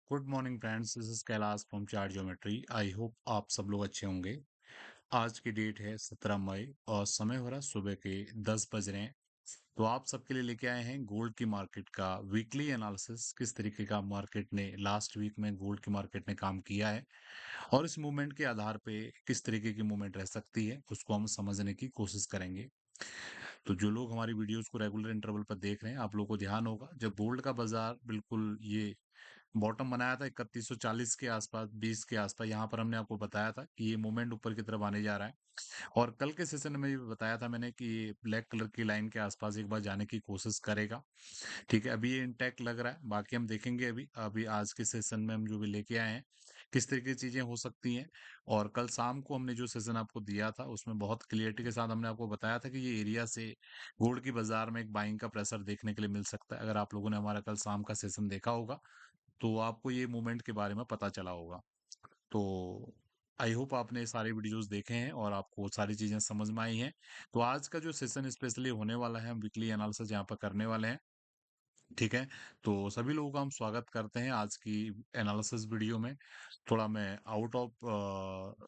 Good morning friends, this is Kailash from chart geometry. I hope आप सब लोग अच्छे होंगे। आज की डेट है 17 मई और समय हो रहा है सुबह के 10 बज रहे हैं। तो आप सबके लिए लेके आए हैं गोल्ड की मार्केट का वीकली एनालिसिस। किस तरीके का मार्केट ने लास्ट वीक में गोल्ड की मार्केट ने काम किया है और इस मूवमेंट के आधार पे किस तरीके की मूवमेंट रह सकती है उसको हम समझने की कोशिश करेंगे। तो जो लोग हमारी वीडियोस को रेगुलर इंटरवल पर देख रहे हैं, आप लोगों को ध्यान होगा जब गोल्ड का बाजार बिल्कुल ये बॉटम बनाया था 3140 के आसपास, 20 के आसपास, यहाँ पर हमने आपको बताया था कि ये मूवमेंट ऊपर की तरफ आने जा रहा है। और कल के सेशन में भी बताया था मैंने कि ये ब्लैक कलर की लाइन के आसपास एक बार जाने की कोशिश करेगा। ठीक है, अभी ये इंटैक्ट लग रहा है, बाकी हम देखेंगे। अभी अभी आज के सेशन में हम जो भी लेके आए हैं किस तरीके की चीजें हो सकती हैं। और कल शाम को हमने जो सेशन आपको दिया था उसमें बहुत क्लियरिटी के साथ हमने आपको बताया था कि ये एरिया से गोल्ड की बाजार में एक बाइंग का प्रेशर देखने के लिए मिल सकता है। अगर आप लोगों ने हमारा कल शाम का सेशन देखा होगा तो आपको ये मूवमेंट के बारे में पता चला होगा। तो आई होप आपने सारे वीडियोस देखे हैं और आपको सारी चीजें समझ में आई हैं। तो आज का जो सेशन स्पेशली होने वाला है, हम वीकली एनालिसिस यहाँ पर करने वाले हैं। ठीक है, तो सभी लोगों का हम स्वागत करते हैं आज की एनालिसिस वीडियो में। थोड़ा मैं आउट ऑफ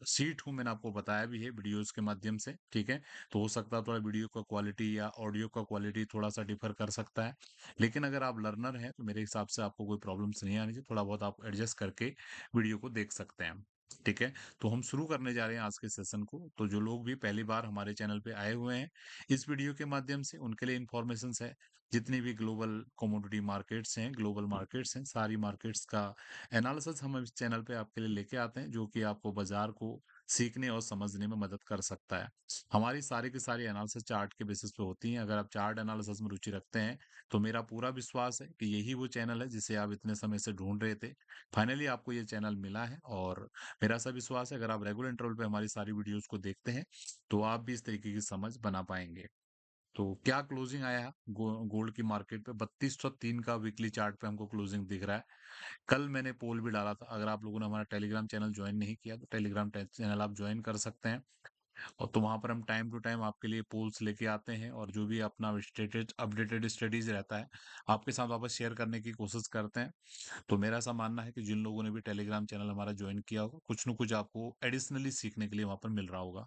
सीट हूँ, मैंने आपको बताया भी है वीडियोस के माध्यम से। ठीक है, तो हो सकता है थोड़ा वीडियो का क्वालिटी या ऑडियो का क्वालिटी थोड़ा सा डिफर कर सकता है, लेकिन अगर आप लर्नर हैं तो मेरे हिसाब से आपको कोई प्रॉब्लम्स नहीं आनी चाहिए। थोड़ा बहुत आप एडजस्ट करके वीडियो को देख सकते हैं। ठीक है, तो हम शुरू करने जा रहे हैं आज के सेशन को। तो जो लोग भी पहली बार हमारे चैनल पे आए हुए हैं इस वीडियो के माध्यम से, उनके लिए इन्फॉर्मेशन है। जितनी भी ग्लोबल कमोडिटी मार्केट्स हैं, ग्लोबल मार्केट्स हैं, सारी मार्केट्स का एनालिसिस हम इस चैनल पे आपके लिए लेके आते हैं, जो कि आपको बाजार को सीखने और समझने में मदद कर सकता है। हमारी सारी की सारी एनालिसिस चार्ट के बेसिस पे होती हैं। अगर आप चार्ट एनालिसिस में रुचि रखते हैं तो मेरा पूरा विश्वास है कि यही वो चैनल है जिसे आप इतने समय से ढूंढ रहे थे। फाइनली आपको ये चैनल मिला है और मेरा ऐसा विश्वास है अगर आप रेगुलर इंटरवल पे हमारी सारी वीडियोस को देखते हैं तो आप भी इस तरीके की समझ बना पाएंगे। तो क्या क्लोजिंग आया है गोल्ड की मार्केट पे? 3203 का वीकली चार्ट पे हमको क्लोजिंग दिख रहा है। कल मैंने पोल भी डाला था, अगर आप लोगों ने हमारा टेलीग्राम चैनल ज्वाइन नहीं किया तो टेलीग्राम चैनल आप ज्वाइन कर सकते हैं। और तो वहां पर हम टाइम टू टाइम आपके लिए पोल्स लेके आते हैं और जो भी अपना स्टेटेड अपडेटेड स्टडीज रहता है आपके साथ वापस शेयर करने की कोशिश करते हैं। तो मेरा ऐसा मानना है कि जिन लोगों ने भी टेलीग्राम चैनल हमारा ज्वाइन किया होगा कुछ न कुछ आपको एडिशनली सीखने के लिए वहां पर मिल रहा होगा।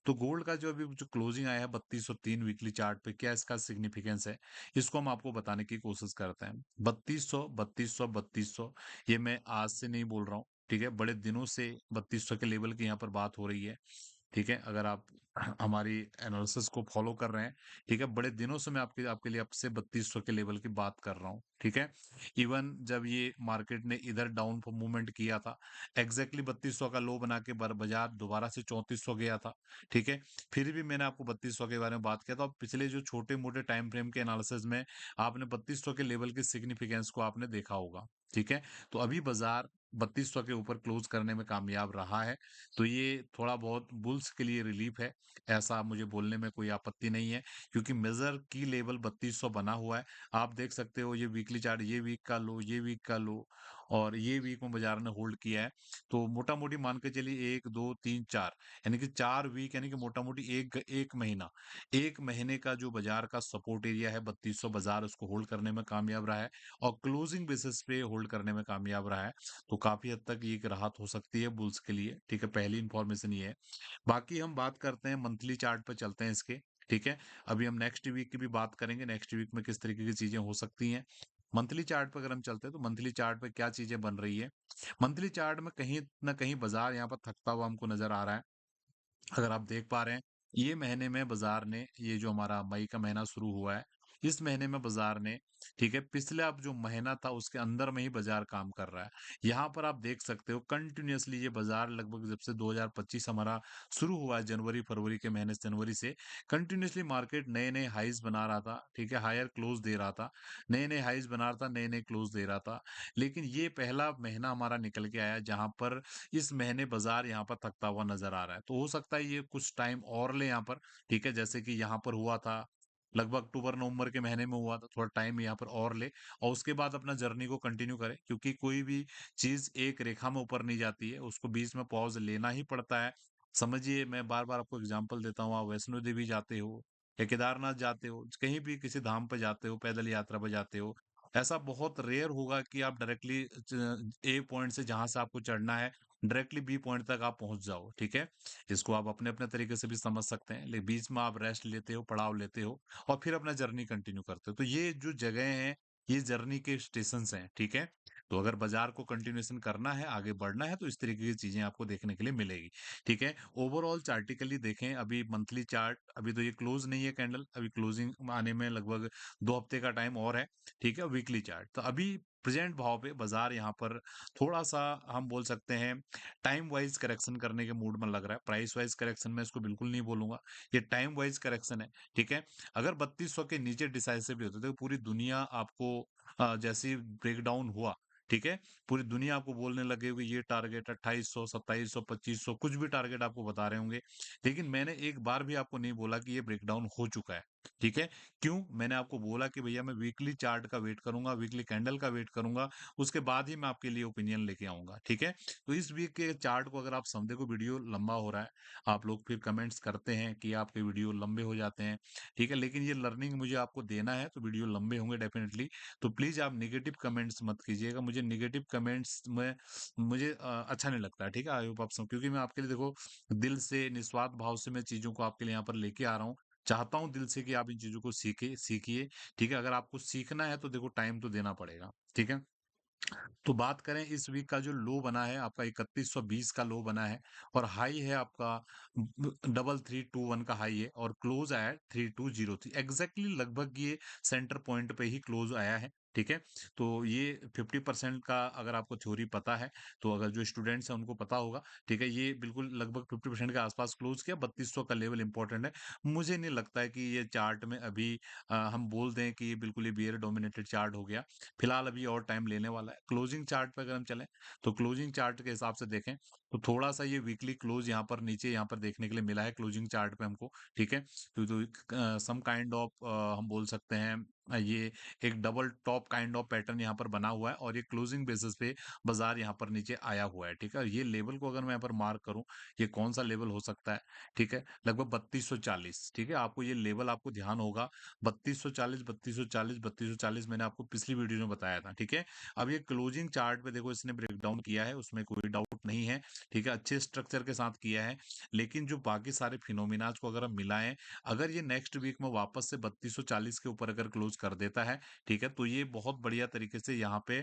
तो गोल्ड का जो अभी जो क्लोजिंग आया है 3203 वीकली चार्ट पे, क्या इसका सिग्निफिकेंस है, इसको हम आपको बताने की कोशिश करते हैं। 3200 3200 3200, ये मैं आज से नहीं बोल रहा हूँ। ठीक है, बड़े दिनों से 3200 के लेवल की यहाँ पर बात हो रही है। ठीक है, अगर आप हमारी एनालिसिस को फॉलो कर रहे हैं, ठीक है, बड़े दिनों से मैं आपके आपके लिए आपसे 3200 के लेवल की बात कर रहा हूँ। ठीक है, इवन जब ये मार्केट ने इधर डाउन मूवमेंट किया था, एग्जैक्टली 3200 का लो बना के बाजार दोबारा से 3400 गया था। ठीक है, फिर भी मैंने आपको 3200 के बारे में बात किया था। और पिछले जो छोटे मोटे टाइम फ्रेम के एनालिसिस में आपने 3200 के लेवल की सिग्निफिकेंस को आपने देखा होगा। ठीक है, तो अभी बाजार 3200 के ऊपर क्लोज करने में कामयाब रहा है। तो ये थोड़ा बहुत बुल्स के लिए रिलीफ है, ऐसा मुझे बोलने में कोई आपत्ति नहीं है, क्योंकि मेजर की लेवल 3200 बना हुआ है। आप देख सकते हो ये वीकली चार्ट, ये वीक का लो, ये वीक का लो, और ये वीक में बाजार ने होल्ड किया है। तो मोटा मोटी मान के चलिए 1 2 3 4, यानी कि 4 वीक, यानी कि मोटा मोटी एक महीना, एक महीने का जो बाजार का सपोर्ट एरिया है 3200, बाजार उसको होल्ड करने में कामयाब रहा है और क्लोजिंग बेसिस पे होल्ड करने में कामयाब रहा है। तो काफी हद तक ये एक राहत हो सकती है बुल्स के लिए। ठीक है, पहली इंफॉर्मेशन ये है। बाकी हम बात करते हैं मंथली चार्ट पे, चलते हैं इसके। ठीक है, अभी हम नेक्स्ट वीक की भी बात करेंगे, नेक्स्ट वीक में किस तरीके की चीजें हो सकती हैं। मंथली चार्ट पे अगर हम चलते हैं तो मंथली चार्ट पे क्या चीजें बन रही है। मंथली चार्ट में कहीं ना कहीं बाजार यहाँ पर थकता हुआ हमको नजर आ रहा है। अगर आप देख पा रहे हैं, ये महीने में बाजार ने, ये जो हमारा मई का महीना शुरू हुआ है, इस महीने में बाजार ने, ठीक है, पिछले अब जो महीना था उसके अंदर में ही बाजार काम कर रहा है। यहाँ पर आप देख सकते हो कंटिन्यूअसली ये बाजार लगभग जब से 2025 हमारा शुरू हुआ है, जनवरी फरवरी के महीने से, जनवरी से कंटिन्यूअसली मार्केट नए नए हाईज बना रहा था। ठीक है, हायर क्लोज दे रहा था, नए नए हाईज बना रहा था, नए नए क्लोज दे रहा था। लेकिन ये पहला महीना हमारा निकल के आया जहां पर इस महीने बाजार यहाँ पर थकता हुआ नजर आ रहा है। तो हो सकता है ये कुछ टाइम और ले यहाँ पर। ठीक है, जैसे कि यहाँ पर हुआ था लगभग अक्टूबर नवंबर के महीने में हुआ था, थोड़ा टाइम यहाँ पर और ले और उसके बाद अपना जर्नी को कंटिन्यू करे, क्योंकि कोई भी चीज एक रेखा में ऊपर नहीं जाती है, उसको बीच में पॉज लेना ही पड़ता है। समझिए, मैं बार बार आपको एग्जांपल देता हूँ, आप वैष्णो देवी जाते हो, या केदारनाथ जाते हो, कहीं भी किसी धाम पे जाते हो, पैदल यात्रा पे जाते हो, ऐसा बहुत रेयर होगा कि आप डायरेक्टली ए पॉइंट से जहां से आपको चढ़ना है डायरेक्टली बी पॉइंट तक आप पहुंच जाओ, ठीक है। इसको आप अपने अपने तरीके से भी समझ सकते हैं, लेकिन बीच में आप रेस्ट लेते हो, पड़ाव लेते हो और फिर अपना जर्नी कंटिन्यू करते हो। तो ये जो जगह हैं, ये जर्नी के स्टेशन हैं, ठीक है। तो अगर बाजार को कंटिन्यूएशन करना है, आगे बढ़ना है, तो इस तरीके की चीजें आपको देखने के लिए मिलेगी, ठीक है। ओवरऑल चार्टिकली देखें, अभी मंथली चार्ट, अभी तो ये क्लोज नहीं है कैंडल, अभी क्लोजिंग आने में लगभग 2 हफ्ते का टाइम और है, ठीक है। वीकली चार्ट तो अभी प्रेजेंट भाव पे बाजार यहाँ पर थोड़ा सा हम बोल सकते हैं टाइम वाइज करेक्शन करने के मूड में लग रहा है। प्राइस वाइज करेक्शन में इसको बिल्कुल नहीं बोलूंगा, ये टाइम वाइज करेक्शन है, ठीक है। अगर 3200 के नीचे डिसाइसिव भी होते तो पूरी दुनिया आपको जैसे ही ब्रेक डाउन हुआ, ठीक है, पूरी दुनिया आपको बोलने लगे कि ये टारगेट 2800, 2700, 2500, कुछ भी टारगेट आपको बता रहे होंगे। लेकिन मैंने एक बार भी आपको नहीं बोला कि ये ब्रेकडाउन हो चुका है, ठीक है। क्यों? मैंने आपको बोला कि भैया मैं वीकली चार्ट का वेट करूंगा, वीकली कैंडल का वेट करूंगा, उसके बाद ही मैं आपके लिए ओपिनियन लेके आऊंगा, ठीक है। तो इस वीक के चार्ट को अगर आप समझे, को वीडियो लंबा हो रहा है, आप लोग फिर कमेंट्स करते हैं कि आपके वीडियो लंबे हो जाते हैं, ठीक है, लेकिन ये लर्निंग मुझे आपको देना है, तो वीडियो लंबे होंगे डेफिनेटली। तो प्लीज आप निगेटिव कमेंट्स मत कीजिएगा, मुझे निगेटिव कमेंट्स में मुझे अच्छा नहीं लगता है, ठीक है। आई होप आप सब, क्योंकि मैं आपके लिए देखो दिल से निस्वार्थ भाव से मैं चीजों को आपके लिए यहाँ पर लेके आ रहा हूँ, चाहता हूँ दिल से कि आप इन चीजों को सीखिए, ठीक है। अगर आपको सीखना है तो देखो टाइम तो देना पड़ेगा, ठीक है। तो बात करें इस वीक का, जो लो बना है आपका 3120 का लो बना है, और हाई है आपका 3321 का हाई है, और क्लोज आया है 3203, एग्जैक्टली लगभग ये सेंटर पॉइंट पे ही क्लोज आया है, ठीक है। तो ये 50% का अगर आपको थ्योरी पता है, तो अगर जो स्टूडेंट्स हैं उनको पता होगा, ठीक है, ये बिल्कुल लगभग 50% के आसपास क्लोज किया। 3200 का लेवल इंपॉर्टेंट है। मुझे नहीं लगता है कि ये चार्ट में अभी हम बोल दें कि ये बिल्कुल ही बियर डोमिनेटेड चार्ट हो गया। फिलहाल अभी और टाइम लेने वाला है। क्लोजिंग चार्ट पे अगर हम चलें, तो क्लोजिंग चार्ट के हिसाब से देखें, तो थोड़ा सा ये वीकली क्लोज यहाँ पर नीचे यहाँ पर देखने के लिए मिला है क्लोजिंग चार्ट पे हमको, ठीक है। तो सम काइंड ऑफ हम बोल सकते हैं ये एक double top kind of pattern यहाँ पर बना हुआ है, और ये क्लोजिंग बेसिस पे बाजार यहाँ पर नीचे आया हुआ है, ठीक है। ये लेवल को अगर मैं यहाँ पर मार्क करूं, ये कौन सा लेवल हो सकता है, ठीक है, लगभग 3240, ठीक है। आपको ये लेवल आपको ध्यान होगा, 3240, 3240, 3240 मैंने आपको पिछली वीडियो में बताया था, ठीक है। अब ये क्लोजिंग चार्ट पे देखो इसने ब्रेकडाउन किया है, उसमें कोई डाउट नहीं है, ठीक है, अच्छे स्ट्रक्चर के साथ किया है। लेकिन जो बाकी सारे फिनोमिनाज को अगर हम मिलाएं, अगर ये नेक्स्ट वीक में वापस से 3240 के ऊपर अगर क्लोज कर देता है, ठीक है, तो ये बहुत बढ़िया तरीके से यहाँ पे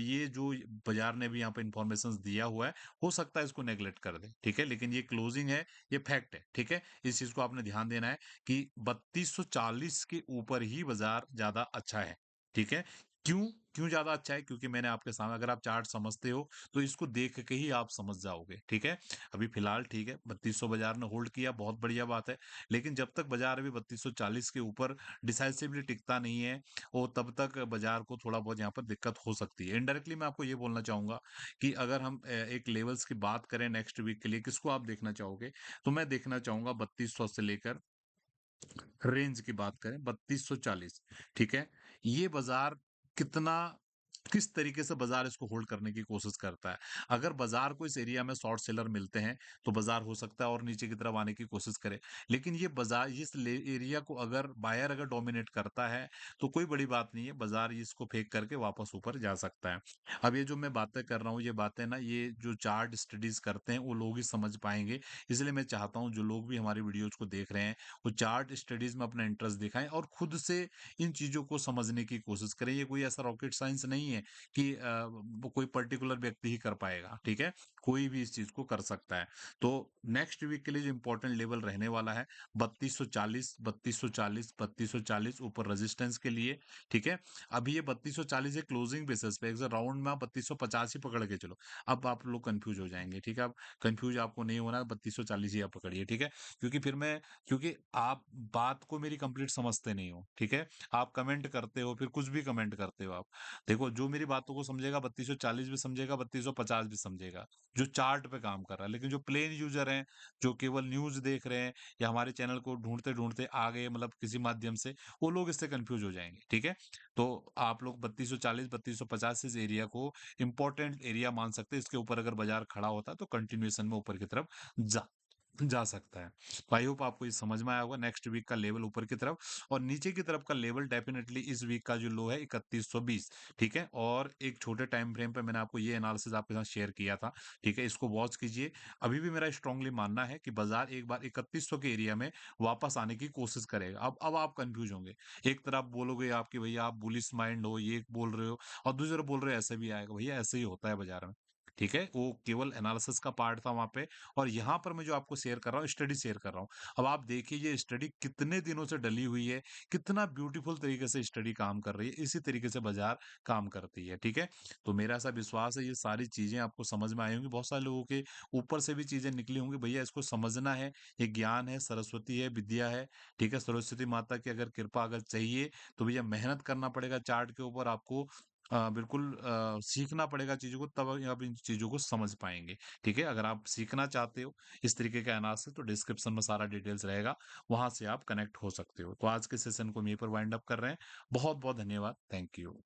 ये जो बाजार ने भी यहाँ पे इंफॉर्मेशन दिया हुआ है, हो सकता है इसको नेगलेक्ट कर दे, ठीक है। लेकिन ये क्लोजिंग है, ये फैक्ट है, ठीक है। इस चीज को आपने ध्यान देना है कि 3240 के ऊपर ही बाजार ज्यादा अच्छा है, ठीक है। क्यों? क्यों ज्यादा अच्छा है? क्योंकि मैंने आपके सामने, अगर आप चार्ट समझते हो तो इसको देख के ही आप समझ जाओगे, ठीक है। अभी फिलहाल ठीक है, 3200 बाजार ने होल्ड किया, बहुत बढ़िया बात है। लेकिन जब तक बाजार अभी 3240 के ऊपर डिसाइसिवली टिकता नहीं है, और तब तक बाजार को थोड़ा बहुत यहाँ पर दिक्कत हो सकती है। इनडायरेक्टली मैं आपको ये बोलना चाहूंगा कि अगर हम एक लेवल्स की बात करें नेक्स्ट वीक के लिए, किसको आप देखना चाहोगे, तो मैं देखना चाहूंगा 3200 से लेकर रेंज की बात करें 3240, ठीक है। ये बाजार कितना, किस तरीके से बाजार इसको होल्ड करने की कोशिश करता है। अगर बाजार को इस एरिया में शॉर्ट सेलर मिलते हैं, तो बाजार हो सकता है और नीचे की तरफ आने की कोशिश करे। लेकिन ये बाजार इस एरिया को अगर बायर अगर डोमिनेट करता है, तो कोई बड़ी बात नहीं है, बाजार इसको फेंक करके वापस ऊपर जा सकता है। अब ये जो मैं बातें कर रहा हूँ, ये बातें ना, ये जो चार्ट स्टडीज करते हैं वो लोग ही समझ पाएंगे। इसलिए मैं चाहता हूँ जो लोग भी हमारी वीडियोज को देख रहे हैं, वो चार्ट स्टडीज में अपना इंटरेस्ट दिखाएं और खुद से इन चीजों को समझने की कोशिश करें। ये कोई ऐसा रॉकेट साइंस नहीं है कि वो कोई पर्टिकुलर व्यक्ति ही कर पाएगा, ठीक है। कोई भी इस चीज को कर सकता है। तो नेक्स्ट वीक के लिए जो इंपॉर्टेंट लेवल रहने वाला है 3240, 3240, 3240 ऊपर रेजिस्टेंस के लिए, ठीक है। अभी ये 3240 है क्लोजिंग बेसिस पे, एक राउंड में आप 3250 ही पकड़ के चलो। अब आप लोग कंफ्यूज हो जाएंगे, ठीक है। अब कंफ्यूज आपको नहीं होना, 3240 ही आप पकड़िए, ठीक है। क्योंकि फिर मैं, क्योंकि आप बात को मेरी कंप्लीट समझते नहीं हो, ठीक है। आप कमेंट करते हो, फिर कुछ भी कमेंट करते हो आप। देखो जो मेरी बातों को समझेगा 3240 भी समझेगा, 3250 भी समझेगा, जो चार्ट पे काम कर रहा है। लेकिन जो प्लेन यूजर हैं, जो केवल न्यूज देख रहे हैं, या हमारे चैनल को ढूंढते ढूंढते आ गए मतलब किसी माध्यम से, वो लोग इससे कंफ्यूज हो जाएंगे, ठीक है। तो आप लोग 3240, 3250 इस एरिया को इंपॉर्टेंट एरिया मान सकते हैं। इसके ऊपर अगर बाजार खड़ा होता है तो कंटिन्यूएशन में ऊपर की तरफ जा जा सकता है। तो आई होप आपको ये समझ में आया होगा। नेक्स्ट वीक का लेवल ऊपर की तरफ और नीचे की तरफ का लेवल डेफिनिटली इस वीक का जो लो है 3120, ठीक है? और एक छोटे टाइम फ्रेम पे मैंने आपको ये एनालिसिस आपके साथ शेयर किया था, ठीक है? इसको वॉच कीजिए। अभी भी मेरा स्ट्रांगली मानना है कि बाजार एक बार 3100 के एरिया में वापस आने की कोशिश करेगा। अब आप कंफ्यूज होंगे। एक तरफ बोलोगे आप कि भैया आप बुलिश माइंड हो, ये बोल रहे हो, और दूसरी तरफ बोल रहे हो ऐसे भी आएगा। भैया ऐसे ही होता है बाजार में, ठीक है? वो केवल एनालिसिस का पार्ट था वहां पे। और यहाँ पर मैं जो आपको शेयर कर रहा हूँ, स्टडी शेयर कर रहा हूँ। अब आप देखिए ये स्टडी कितने दिनों से डली हुई है, कितना ब्यूटीफुल तरीके से स्टडी काम कर रही है, इसी तरीके से बाजार काम करती है, ठीक है? तो मेरा ऐसा विश्वास है ये सारी चीजें आपको समझ में आई होंगी। बहुत सारे लोगों के ऊपर से भी चीजें निकली होंगी, भैया इसको समझना है, ये ज्ञान है, सरस्वती है, विद्या है, ठीक है? सरस्वती माता की अगर कृपा अगर चाहिए तो भैया मेहनत करना पड़ेगा चार्ट के ऊपर आपको। बिल्कुल सीखना पड़ेगा चीजों को, तब आप इन चीजों को समझ पाएंगे, ठीक है? अगर आप सीखना चाहते हो इस तरीके का एनालिसिस तो डिस्क्रिप्शन में सारा डिटेल्स रहेगा, वहां से आप कनेक्ट हो सकते हो। तो आज के सेशन को यहीं पर वाइंड अप कर रहे हैं। बहुत बहुत धन्यवाद, थैंक यू।